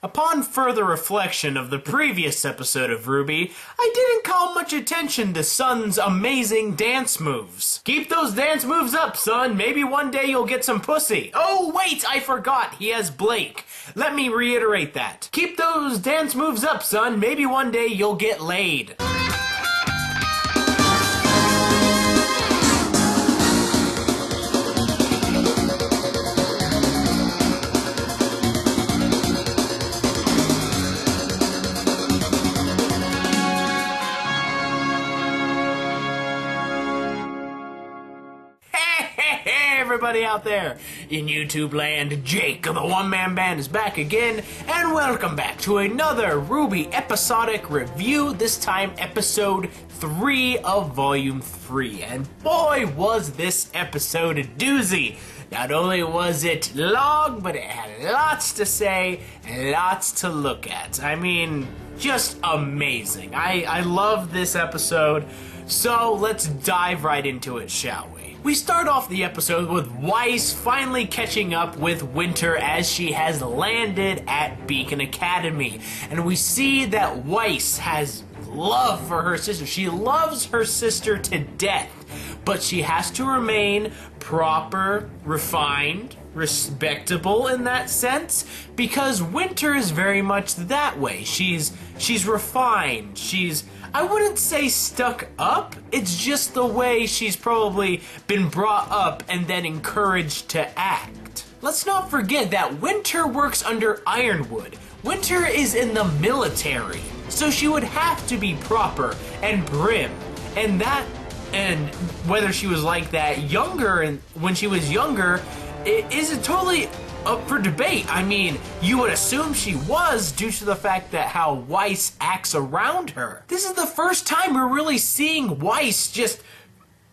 Upon further reflection of the previous episode of RWBY, I didn't call much attention to Sun's amazing dance moves. Keep those dance moves up, Sun. Maybe one day you'll get some pussy. Oh, wait, I forgot. He has Blake. Let me reiterate that. Keep those dance moves up, Sun. Maybe one day you'll get laid. Everybody out there in YouTube land, Jake of the OneManBand is back again, and welcome back to another RWBY episodic review, this time episode 3 of Volume 3. And boy, was this episode a doozy! Not only was it long, but it had lots to say and lots to look at. I mean, just amazing. I love this episode, so let's dive right into it, shall we? We start off the episode with WEISS finally catching up with Winter as she has landed at Beacon Academy. And we see that WEISS has love for her sister. She loves her sister to death, but she has to remain proper, refined, respectable in that sense, because Winter is very much that way. She's refined, I wouldn't say stuck up, it's just the way she's probably been brought up and then encouraged to act. Let's not forget that Winter works under Ironwood. Winter is in the military, so she would have to be proper and prim, and whether she was like that younger and when she was younger, it isn't totally up for debate. I mean, you would assume she was due to the fact that how WEISS acts around her. This is the first time we're really seeing WEISS just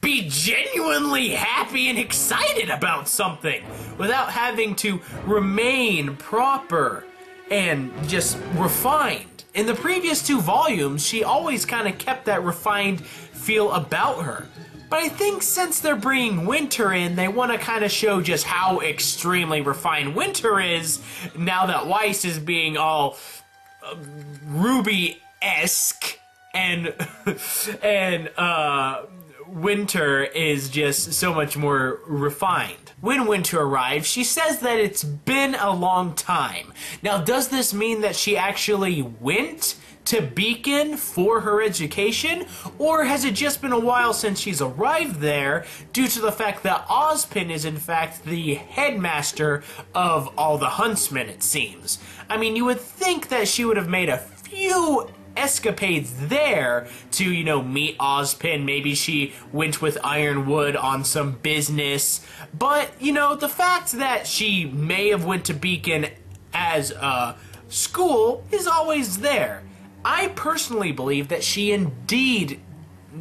be genuinely happy and excited about something without having to remain proper and just refined. In the previous 2 volumes, she always kind of kept that refined feel about her. But I think since they're bringing Winter in, they want to kind of show just how extremely refined Winter is now that WEISS is being all RWBY-esque and Winter is just so much more refined. When Winter arrives, she says that it's been a long time. Now, does this mean that she actually went to Beacon for her education, or has it just been a while since she's arrived there due to the fact that Ozpin is in fact the headmaster of all the huntsmen, it seems? I mean, you would think that she would have made a few escapades there to, you know, meet Ozpin. Maybe she went with Ironwood on some business, but, you know, the fact that she may have went to Beacon as a school is always there. I personally believe that she indeed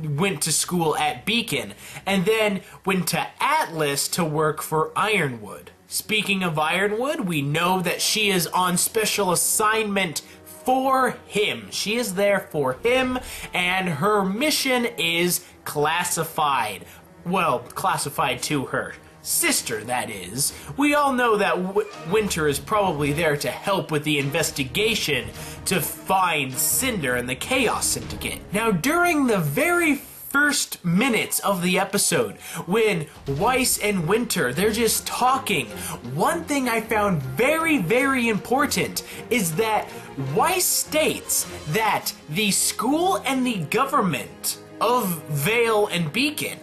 went to school at Beacon and then went to Atlas to work for Ironwood. Speaking of Ironwood, we know that she is on special assignment for him. She is there for him, and her mission is classified. Well, classified to her sister, that is. We all know that Winter is probably there to help with the investigation to find Cinder and the Chaos Syndicate. Now, during the very first minutes of the episode, when WEISS and Winter, they're just talking, one thing I found very, very important is that WEISS states that the school and the government of Vale and Beacon,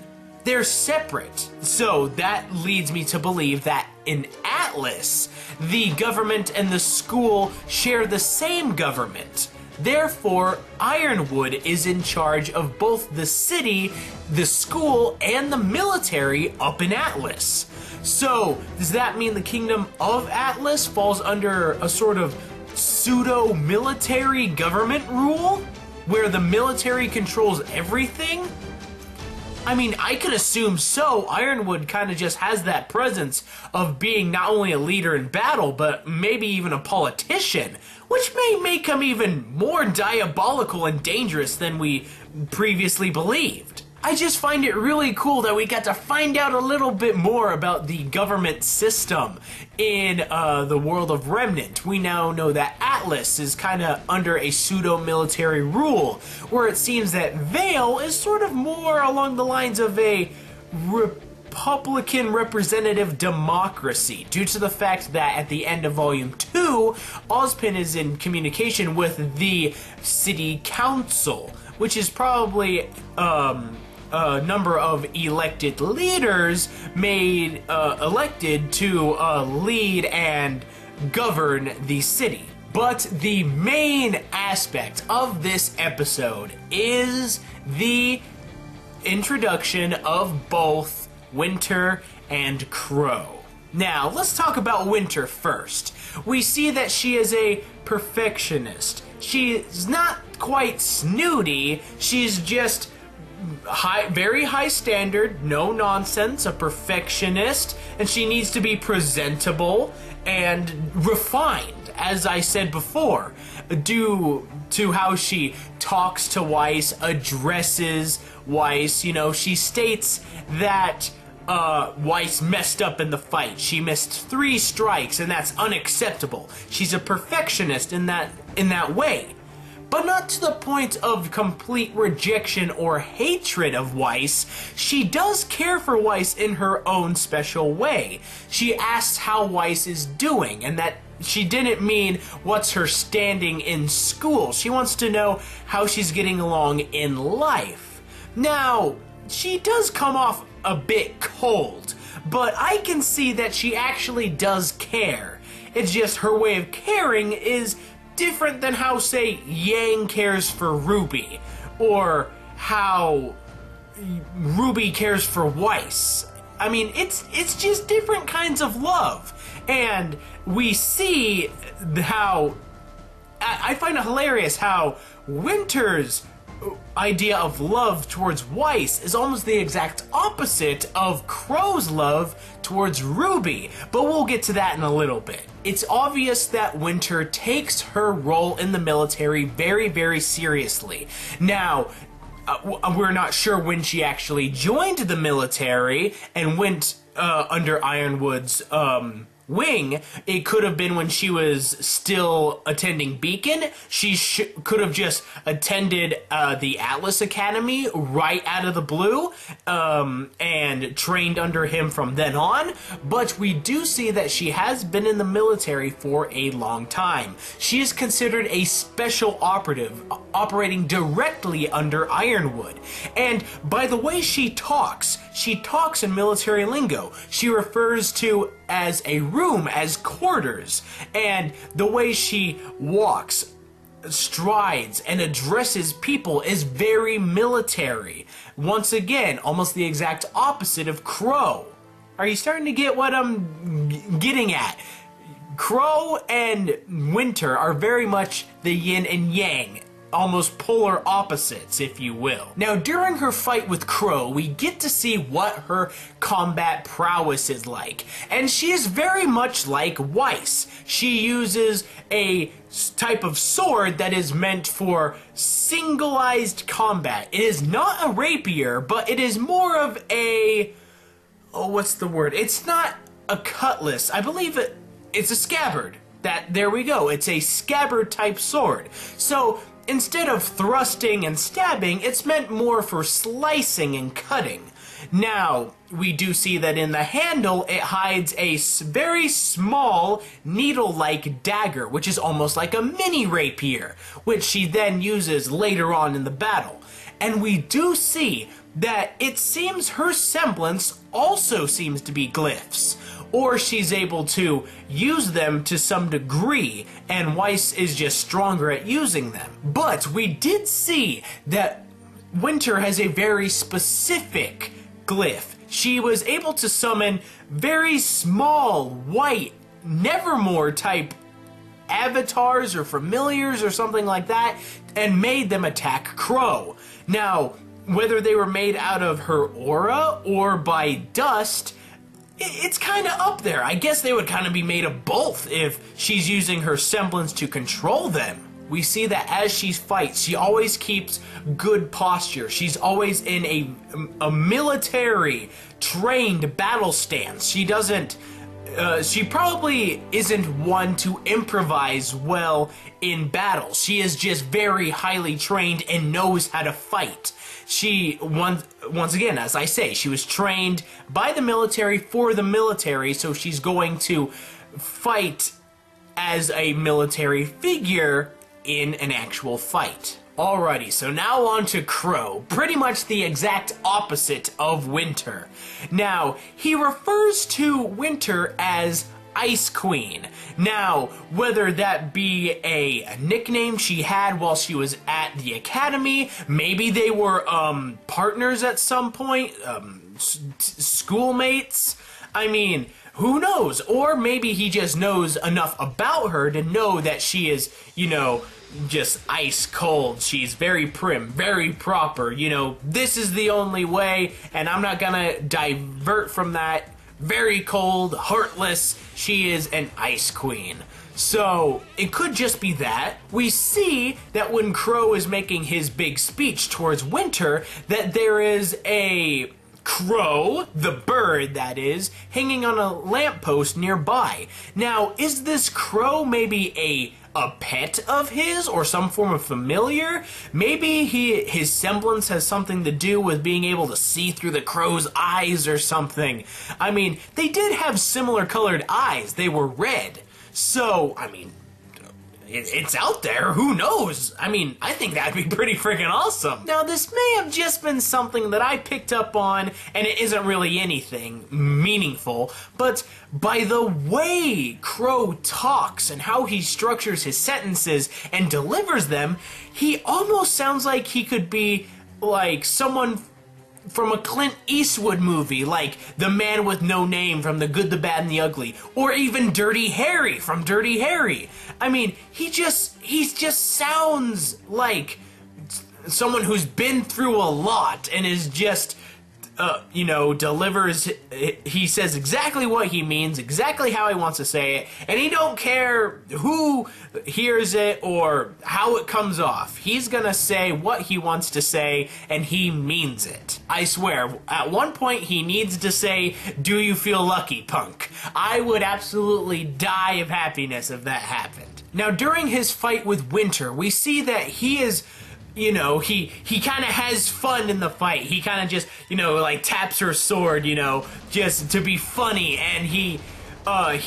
they're separate. So that leads me to believe that in Atlas, the government and the school share the same government. Therefore, Ironwood is in charge of both the city, the school, and the military up in Atlas. So, does that mean the Kingdom of Atlas falls under a sort of pseudo-military government rule? Where the military controls everything? I mean, I could assume so. Ironwood kind of just has that presence of being not only a leader in battle, but maybe even a politician, which may make him even more diabolical and dangerous than we previously believed. I just find it really cool that we got to find out a little bit more about the government system in the world of Remnant. We now know that Atlas is kind of under a pseudo-military rule, where it seems that Vale is sort of more along the lines of a Republican representative democracy, due to the fact that at the end of Volume 2, Ozpin is in communication with the City Council, which is probably a number of elected leaders made elected to lead and govern the city. But the main aspect of this episode is the introduction of both Winter and Crow. Now, let's talk about Winter first. We see that she is a perfectionist. She's not quite snooty, she's just very high standard, no nonsense, a perfectionist, and she needs to be presentable and refined, as I said before, due to how she talks to Weiss, addresses Weiss. You know, she states that Weiss messed up in the fight. She missed 3 strikes, and that's unacceptable. She's a perfectionist in that way. But not to the point of complete rejection or hatred of Weiss. She does care for Weiss in her own special way. She asks how Weiss is doing, and that she didn't mean what's her standing in school. She wants to know how she's getting along in life. Now, she does come off a bit cold, but I can see that she actually does care. It's just her way of caring is different than how, say, Yang cares for Ruby, or how Ruby cares for Weiss. I mean, it's just different kinds of love. And we see how, I find it hilarious how Winter's idea of love towards Weiss is almost the exact opposite of Crow's love towards Ruby, but we'll get to that in a little bit. It's obvious that Winter takes her role in the military very, very seriously. Now, we're not sure when she actually joined the military and went under Ironwood's wing. It could have been when she was still attending Beacon. She could have just attended the Atlas Academy right out of the blue and trained under him from then on. But we do see that she has been in the military for a long time. She is considered a special operative operating directly under Ironwood. And by the way she talks in military lingo. She refers to as a room, as quarters, and the way she walks, strides, and addresses people is very military. Once again, almost the exact opposite of Crow. Are you starting to get what I'm getting at? Crow and Winter are very much the yin and yang, almost polar opposites, if you will. Now, during her fight with Crow, we get to see what her combat prowess is like, and she is very much like Weiss. She uses a type of sword that is meant for singleized combat. It is not a rapier, but it is more of a... oh, what's the word? It's not a cutlass. I believe it's a scabbard. There we go. It's a scabbard type sword. So, instead of thrusting and stabbing, it's meant more for slicing and cutting. Now, we do see that in the handle, it hides a very small needle-like dagger, which is almost like a mini rapier, which she then uses later on in the battle. And we do see that it seems her semblance also seems to be glyphs, or she's able to use them to some degree, and Weiss is just stronger at using them. But we did see that Winter has a very specific glyph. She was able to summon very small, white, Nevermore type avatars or familiars or something like that, and made them attack Crow. Now, whether they were made out of her aura or by dust, it's kind of up there. I guess they would kind of be made of both if she's using her semblance to control them. we see that as she fights, she always keeps good posture. She's always in a military trained battle stance. She doesn't she probably isn't one to improvise well in battle. She is just very highly trained and knows how to fight. She, once again, as I say, she was trained by the military for the military, so she's going to fight as a military figure in an actual fight. Alrighty, so now on to Crow, pretty much the exact opposite of Winter. Now, he refers to Winter as Ice Queen. Now, whether that be a nickname she had while she was at the academy, maybe they were partners at some point, schoolmates, I mean, who knows? Or maybe he just knows enough about her to know that she is, you know, just ice cold. She's very prim, very proper, you know, this is the only way, and I'm not gonna divert from that. Very cold, heartless, she is an ice queen. So, it could just be that. We see that when Crow is making his big speech towards Winter, that there is a crow, the bird that is, hanging on a lamppost nearby. Now, is this crow maybe a pet of his or some form of familiar? Maybe his semblance has something to do with being able to see through the crow's eyes or something. I mean, they did have similar colored eyes. They were red. So, I mean, it's out there. Who knows? I mean, I think that'd be pretty freaking awesome. Now, this may have just been something that I picked up on, and it isn't really anything meaningful, but by the way Crow talks and how he structures his sentences and delivers them, he almost sounds like he could be like someone from a Clint Eastwood movie, like The Man with No Name from The Good, the Bad, and the Ugly, or even Dirty Harry from Dirty Harry. I mean, he just sounds like someone who's been through a lot and is just, you know, delivers, he says exactly what he means, exactly how he wants to say it, and he don't care who hears it or how it comes off. He's gonna say what he wants to say, and he means it. I swear, at one point he needs to say, "Do you feel lucky, punk?" I would absolutely die of happiness if that happened. Now, during his fight with Winter, we see that he is, you know, he kind of has fun in the fight. He kind of just, you know, like taps her sword, you know, just to be funny, and he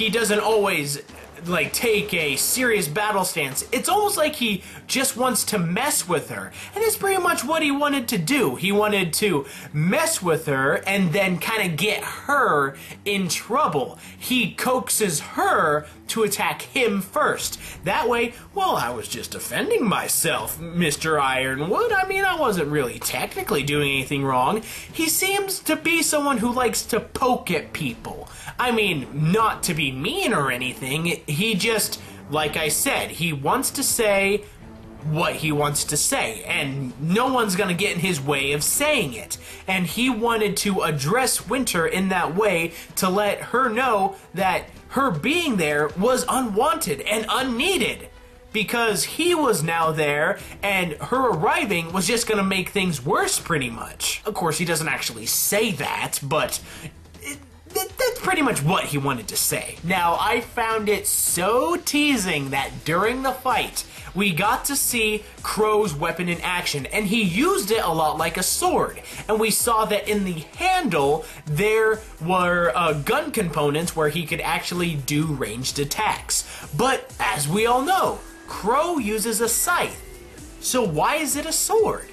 doesn't always like take a serious battle stance. It's almost like he just wants to mess with her, and that's pretty much what he wanted to do. He wanted to mess with her and then kind of get her in trouble. He coaxes her to attack him first. That way, well, I was just defending myself, Mr. Ironwood. I mean, I wasn't really technically doing anything wrong. He seems to be someone who likes to poke at people. I mean, not to be mean or anything. He just, like I said, he wants to say what he wants to say, and no one's gonna get in his way of saying it. And he wanted to address Winter in that way to let her know that her being there was unwanted and unneeded, because he was now there and her arriving was just gonna make things worse pretty much. Of course, he doesn't actually say that, but that's pretty much what he wanted to say. Now, I found it so teasing that during the fight, we got to see Crow's weapon in action, and he used it a lot like a sword. And we saw that in the handle, there were gun components where he could actually do ranged attacks. But, as we all know, Crow uses a scythe. So why is it a sword?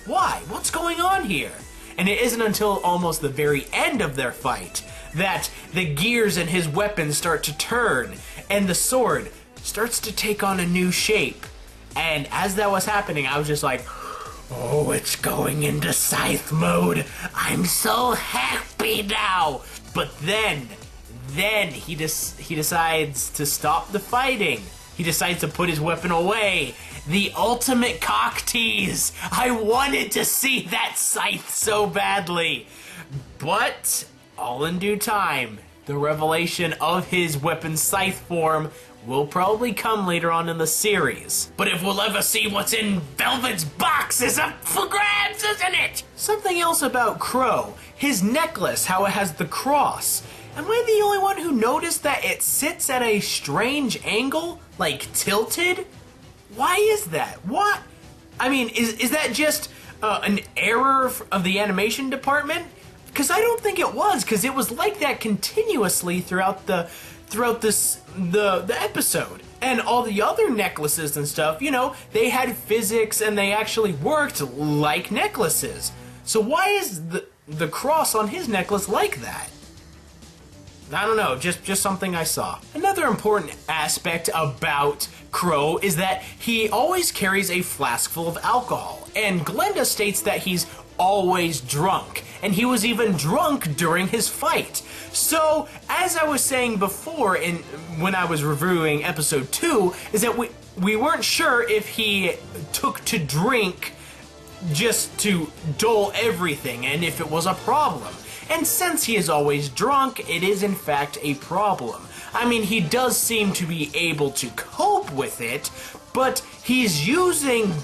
Why? What's going on here? And it isn't until almost the very end of their fight that the gears in his weapon start to turn, and the sword starts to take on a new shape. And as that was happening, I was just like, oh, it's going into scythe mode. I'm so happy now. But then he decides to stop the fighting. He decides to put his weapon away. The ultimate cock tease. I wanted to see that scythe so badly. But all in due time, the revelation of his weapon scythe form will probably come later on in the series. But if we'll ever see what's in Velvet's box is up for grabs, isn't it? Something else about Crow, his necklace, how it has the cross. Am I the only one who noticed that it sits at a strange angle, like tilted? Why is that? What? I mean, is that just an error of the animation department? Because I don't think it was, because it was like that continuously throughout the episode. And all the other necklaces and stuff, you know, they had physics and they actually worked like necklaces. So why is the cross on his necklace like that? I don't know, just something I saw. Another important aspect about Crow is that he always carries a flask full of alcohol, and Glenda states that he's always drunk, and he was even drunk during his fight. So, as I was saying before when I was reviewing episode 2, is that we weren't sure if he took to drink just to dull everything, and if it was a problem. And since he is always drunk, it is in fact a problem. I mean, he does seem to be able to cope with it, but he's using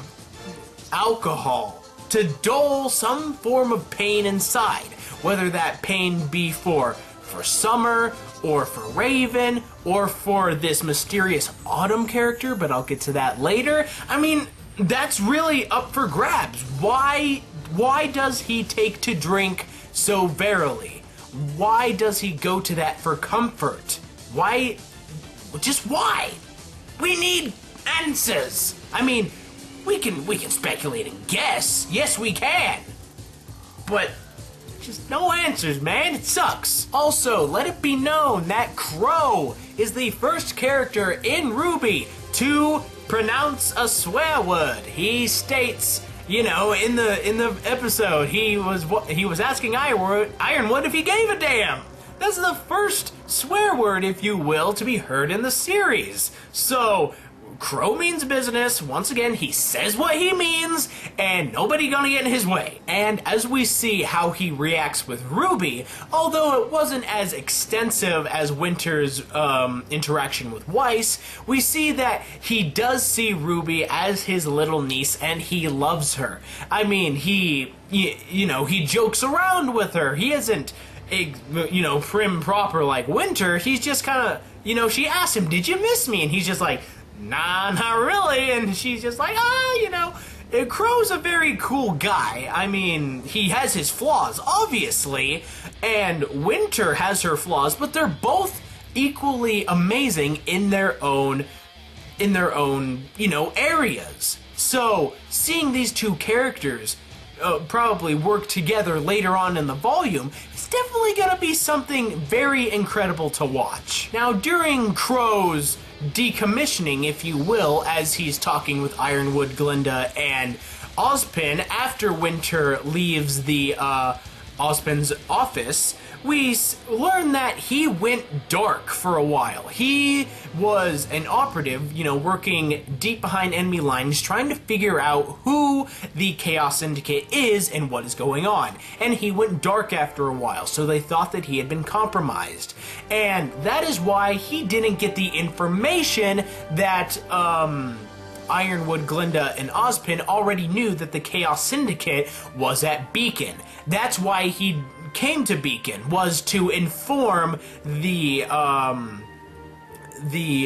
alcohol to dull some form of pain inside, whether that pain be for Summer, or for Raven, or for this mysterious Autumn character, but I'll get to that later. I mean, that's really up for grabs. Why does he take to drink so verily? Why does he go to that for comfort? Why? Just why? We need answers. I mean, we can speculate and guess. Yes, we can. But just no answers, man. It sucks. Also, let it be known that Crow is the first character in RWBY to pronounce a swear word. He states, you know, in the episode, he was asking Ironwood if he gave a damn. That's the first swear word, if you will, to be heard in the series. So, Crow means business. Once again, he says what he means, and nobody gonna get in his way. And as we see how he reacts with RWBY, although it wasn't as extensive as Winter's interaction with WEISS, we see that he does see RWBY as his little niece, and he loves her. I mean, he jokes around with her. He isn't, prim proper like Winter. He's just kind of, she asks him, "Did you miss me?" And he's just like, "Nah, not really." And she's just like, Crow's a very cool guy. I mean, he has his flaws, obviously, and Winter has her flaws, but they're both equally amazing in their own, areas. So, seeing these two characters probably work together later on in the volume, it's definitely gonna be something very incredible to watch. Now, during Crow's decommissioning, if you will, as he's talking with Ironwood, Glenda, and Ozpin, after Winter leaves the Ozpin's office, we learn that he went dark for a while. He was an operative, working deep behind enemy lines, trying to figure out who the Chaos Syndicate is and what is going on. And he went dark after a while, so they thought that he had been compromised. And that is why he didn't get the information that, Ironwood, Glenda, and Ozpin already knew that the Chaos Syndicate was at Beacon. That's why he came to Beacon, was to inform the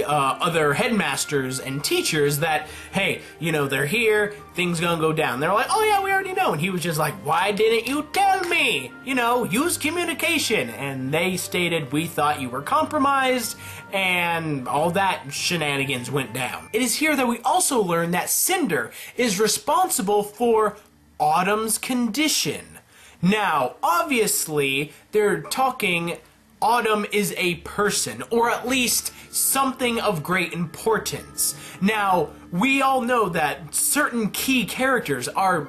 other headmasters and teachers that, hey, they're here, things gonna go down. They're like, "Oh yeah, we already know." And he was just like, "Why didn't you tell me? Use communication." And they stated, "We thought you were compromised," and all that shenanigans went down. It is here that we also learn that Cinder is responsible for Autumn's condition. Now, obviously, they're talking Autumn is a person, or at least something of great importance. Now, we all know that certain key characters are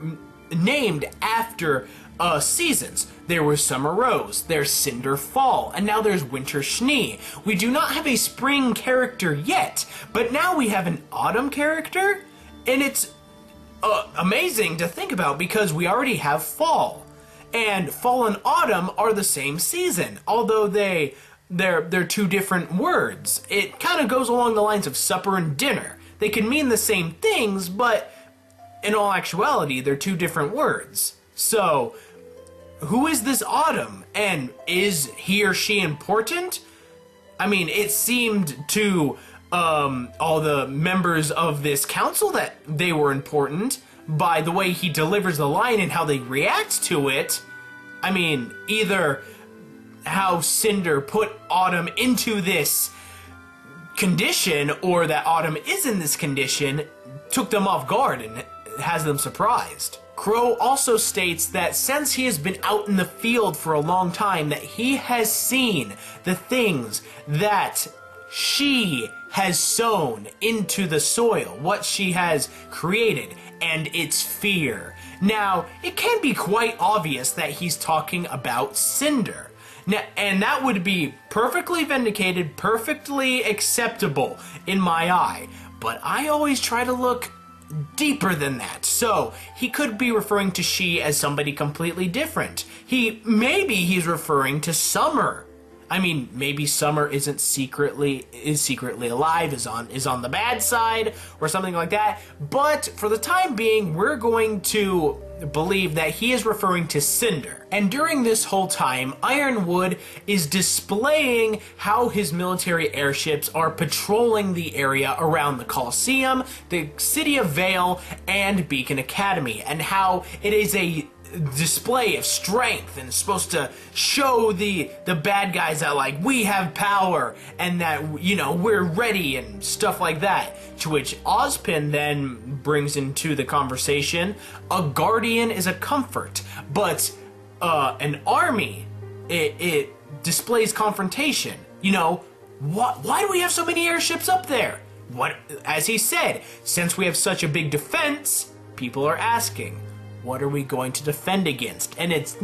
named after seasons. There was Summer Rose, there's Cinder Fall, and now there's Winter Schnee. We do not have a spring character yet, but now we have an autumn character, and it's amazing to think about because we already have fall. And fall and autumn are the same season, although they they're two different words. It kind of goes along the lines of supper and dinner. They can mean the same things, but in all actuality, they're two different words. So, who is this Autumn, and is he or she important? I mean, it seemed to all the members of this council that they were important by the way he delivers the line and how they react to it. I mean, either how Cinder put Autumn into this condition, or that Autumn is in this condition, took them off guard and has them surprised. Crow also states that since he has been out in the field for a long time, that he has seen the things that she has sown into the soil, what she has created, and its fear. Now, it can be quite obvious that he's talking about Cinder. Now, and that would be perfectly vindicated, perfectly acceptable in my eye. But I always try to look deeper than that. So, he could be referring to she as somebody completely different. Maybe he's referring to Summer. I mean, maybe Summer is secretly alive, is on the bad side, or something like that. But for the time being, we're going to believe that he is referring to Cinder. And during this whole time, Ironwood is displaying how his military airships are patrolling the area around the Coliseum, the City of Vale, and Beacon Academy, and how it is a display of strength and supposed to show the bad guys that, like, we have power and that, you know, we're ready and stuff like that. To which Ozpin then brings into the conversation, a guardian is a comfort, but an army, it displays confrontation. You know, why do we have so many airships up there? What, as he said, since we have such a big defense, people are asking, what are we going to defend against? And it's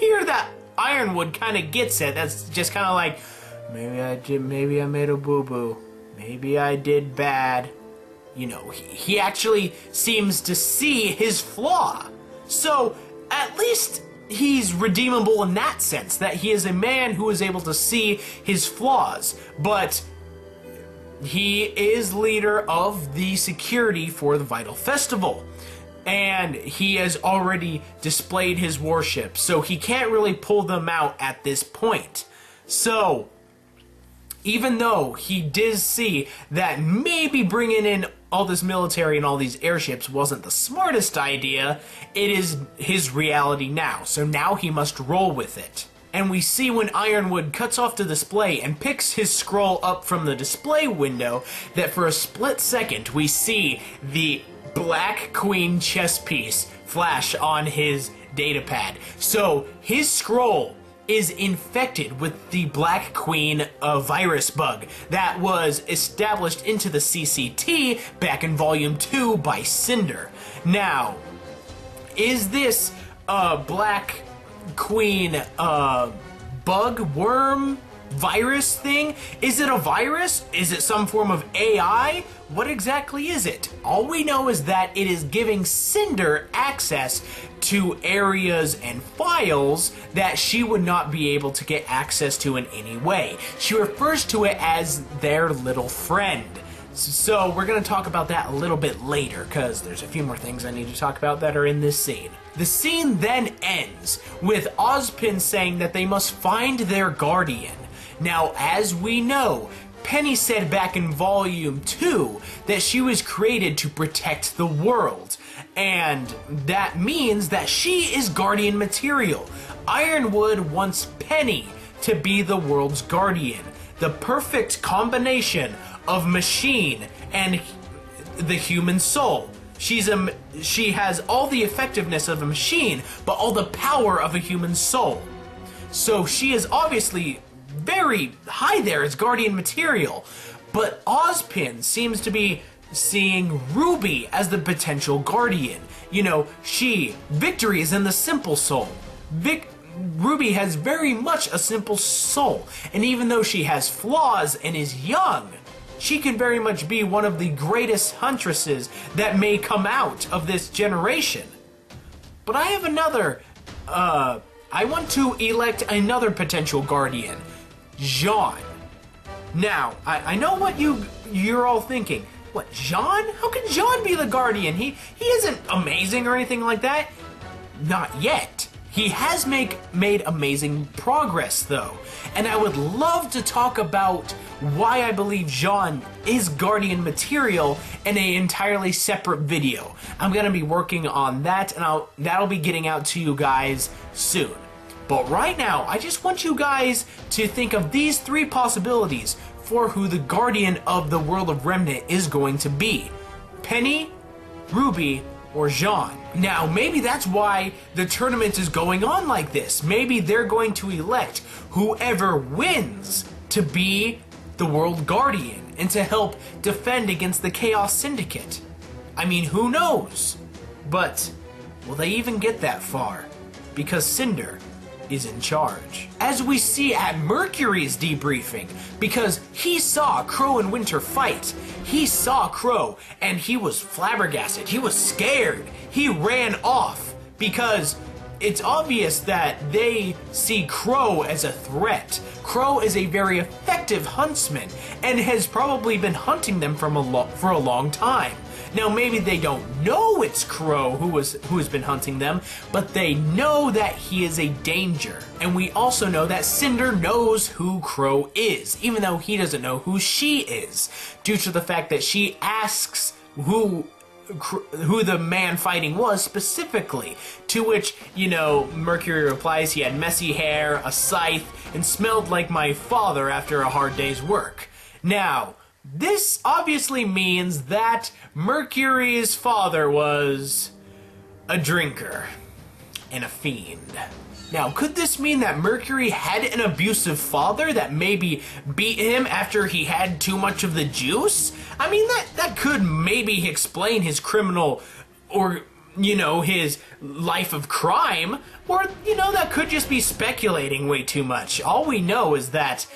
here that Ironwood kind of gets it. That's just kind of like, maybe I made a boo-boo. Maybe I did bad. You know, he actually seems to see his flaw. So, at least he's redeemable in that sense, that he is a man who is able to see his flaws. But he is leader of the security for the Vital Festival. And he has already displayed his warships, so he can't really pull them out at this point. So, even though he did see that maybe bringing in all this military and all these airships wasn't the smartest idea, it is his reality now, so now he must roll with it. And we see when Ironwood cuts off the display and picks his scroll up from the display window, that for a split second we see the Black Queen chess piece flash on his datapad. So his scroll is infected with the Black Queen virus bug that was established into the CCT back in Volume 2 by Cinder. Now, is this Black Queen bug, worm, virus thing? Is it a virus? Is it some form of AI? What exactly is it? All we know is that it is giving Cinder access to areas and files that she would not be able to get access to in any way. She refers to it as their little friend. So we're going to talk about that a little bit later, because there's a few more things I need to talk about that are in this scene. The scene then ends with Ozpin saying that they must find their guardian. Now, as we know, Penny said back in Volume 2 that she was created to protect the world, and that means that she is guardian material. Ironwood wants Penny to be the world's guardian, the perfect combination of machine and the human soul. She has all the effectiveness of a machine, but all the power of a human soul. So she is obviously very high there as guardian material, but Ozpin seems to be seeing RWBY as the potential guardian. You know, Victory is in the simple soul. RWBY has very much a simple soul, and even though she has flaws and is young, she can very much be one of the greatest huntresses that may come out of this generation. But I have another, I want to elect another potential guardian. Jean. Now, I know what you're all thinking. What, Jean? How can Jean be the Guardian? He isn't amazing or anything like that. Not yet. He has made amazing progress, though. And I would love to talk about why I believe Jean is Guardian material in an entirely separate video. I'm going to be working on that, and that'll be getting out to you guys soon. But right now, I just want you guys to think of these 3 possibilities for who the Guardian of the World of Remnant is going to be. Penny, Ruby, or Jean. Now, maybe that's why the tournament is going on like this. Maybe they're going to elect whoever wins to be the World Guardian and to help defend against the Chaos Syndicate. I mean, who knows? But will they even get that far? Because Cinder is in charge. As we see at Mercury's debriefing, because he saw Crow and Winter fight. He saw Crow and he was flabbergasted. He was scared. He ran off because it's obvious that they see Crow as a threat. Crow is a very effective huntsman and has probably been hunting them for a long time. Now, maybe they don't know it's Crow who has been hunting them, but they know that he is a danger. And we also know that Cinder knows who Crow is, even though he doesn't know who she is, due to the fact that she asks who the man fighting was specifically, to which, you know, Mercury replies he had messy hair, a scythe, and smelled like my father after a hard day's work. Now, this obviously means that Mercury's father was a drinker and a fiend. Now, could this mean that Mercury had an abusive father that maybe beat him after he had too much of the juice? I mean, that could maybe explain his criminal, or, you know, his life of crime, or, you know, that could just be speculating way too much. All we know is that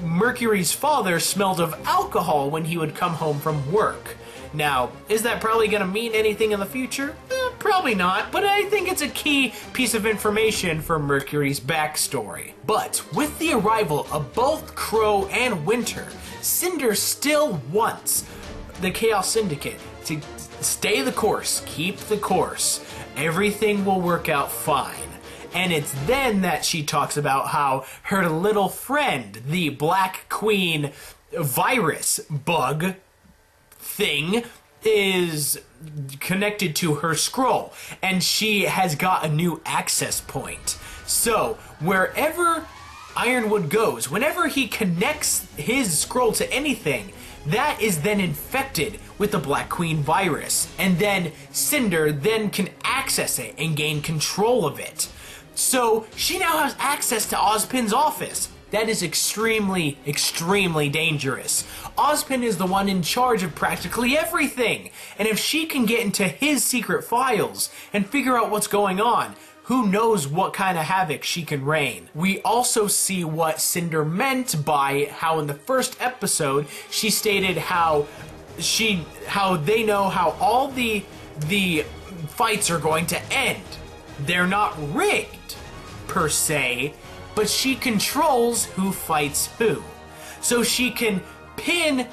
Mercury's father smelled of alcohol when he would come home from work. Now, is that probably going to mean anything in the future? Probably not, but I think it's a key piece of information for Mercury's backstory. But with the arrival of both Crow and Winter, Cinder still wants the Chaos Syndicate to stay the course, keep the course. Everything will work out fine. And it's then that she talks about how her little friend, the Black Queen virus bug thing, is connected to her scroll, and she has got a new access point. So wherever Ironwood goes, whenever he connects his scroll to anything, that is then infected with the Black Queen virus, and then Cinder then can access it and gain control of it. So she now has access to Ozpin's office. That is extremely, extremely dangerous. Ozpin is the one in charge of practically everything, and if she can get into his secret files and figure out what's going on, who knows what kind of havoc she can rain. We also see what Cinder meant by how in the first episode she stated how they know how all the fights are going to end. They're not rigged, per se, but she controls who fights who. So she can pin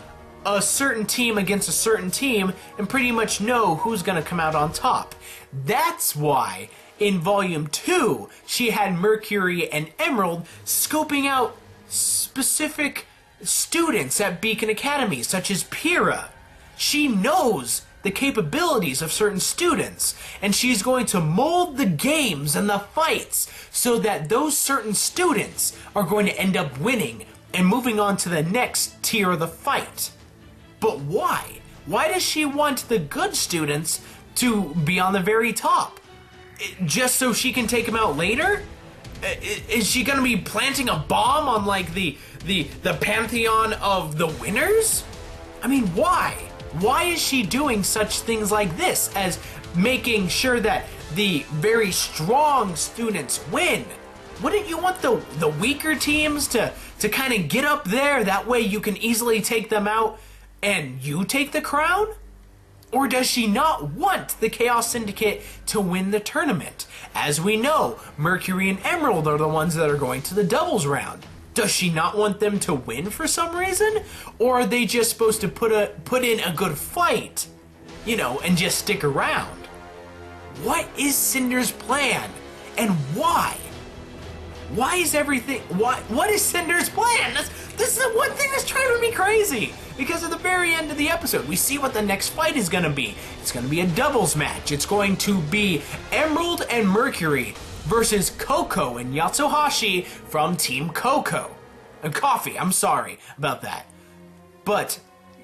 a certain team against a certain team and pretty much know who's going to come out on top. That's why in Volume 2, she had Mercury and Emerald scoping out specific students at Beacon Academy, such as Pyrrha. She knows the capabilities of certain students, and she's going to mold the games and the fights so that those certain students are going to end up winning and moving on to the next tier of the fight. But why? Why does she want the good students to be on the very top? Just so she can take them out later? Is she gonna be planting a bomb on like the pantheon of the winners? I mean, why? Why is she doing such things like this as making sure that the very strong students win? Wouldn't you want the weaker teams to kind of get up there? That way you can easily take them out and you take the crown? Or does she not want the Chaos Syndicate to win the tournament? As we know, Mercury and Emerald are the ones that are going to the doubles round. Does she not want them to win for some reason? Or are they just supposed to put in a good fight? You know, and just stick around? What is Cinder's plan? And why? Why is everything... What is Cinder's plan? This is the one thing that's driving me crazy. Because at the very end of the episode, we see what the next fight is going to be. It's going to be a doubles match. It's going to be Emerald and Mercury versus Coco and Yatsuhashi from Team Coco. Coffee, I'm sorry about that. But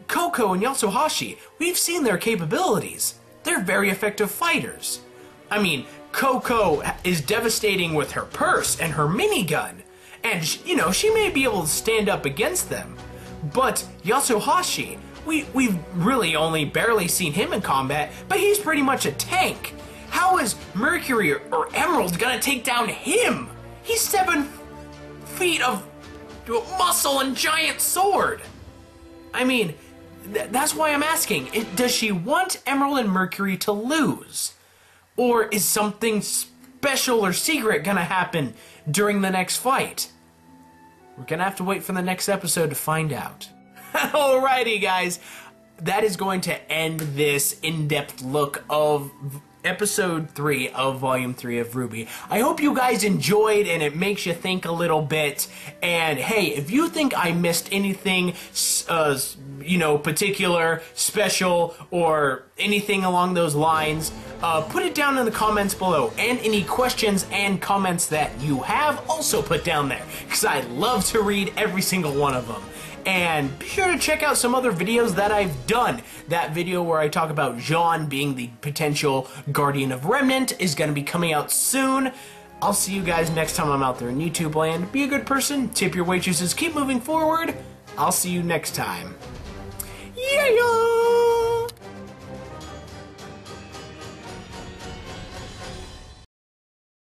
Coco and Yatsuhashi, we've seen their capabilities. They're very effective fighters. I mean, Coco is devastating with her purse and her minigun. And, you know, she may be able to stand up against them. But Yatsuhashi, we've really only barely seen him in combat, but he's pretty much a tank. How is Mercury or Emerald gonna take down him? He's 7 feet of muscle and giant sword. I mean, that's why I'm asking. Does she want Emerald and Mercury to lose? Or is something special or secret gonna happen during the next fight? We're gonna have to wait for the next episode to find out. Alrighty, guys. That is going to end this in-depth look of episode 3 of volume 3 of RWBY. I hope you guys enjoyed and it makes you think a little bit. And hey, if you think I missed anything, you know, particular, special, or anything along those lines, put it down in the comments below. And any questions and comments that you have, also put down there, because I love to read every single one of them. And be sure to check out some other videos that I've done. That video where I talk about Jean being the potential guardian of Remnant is going to be coming out soon. I'll see you guys next time I'm out there in YouTube land. Be a good person, tip your waitresses, keep moving forward. I'll see you next time. Yeah!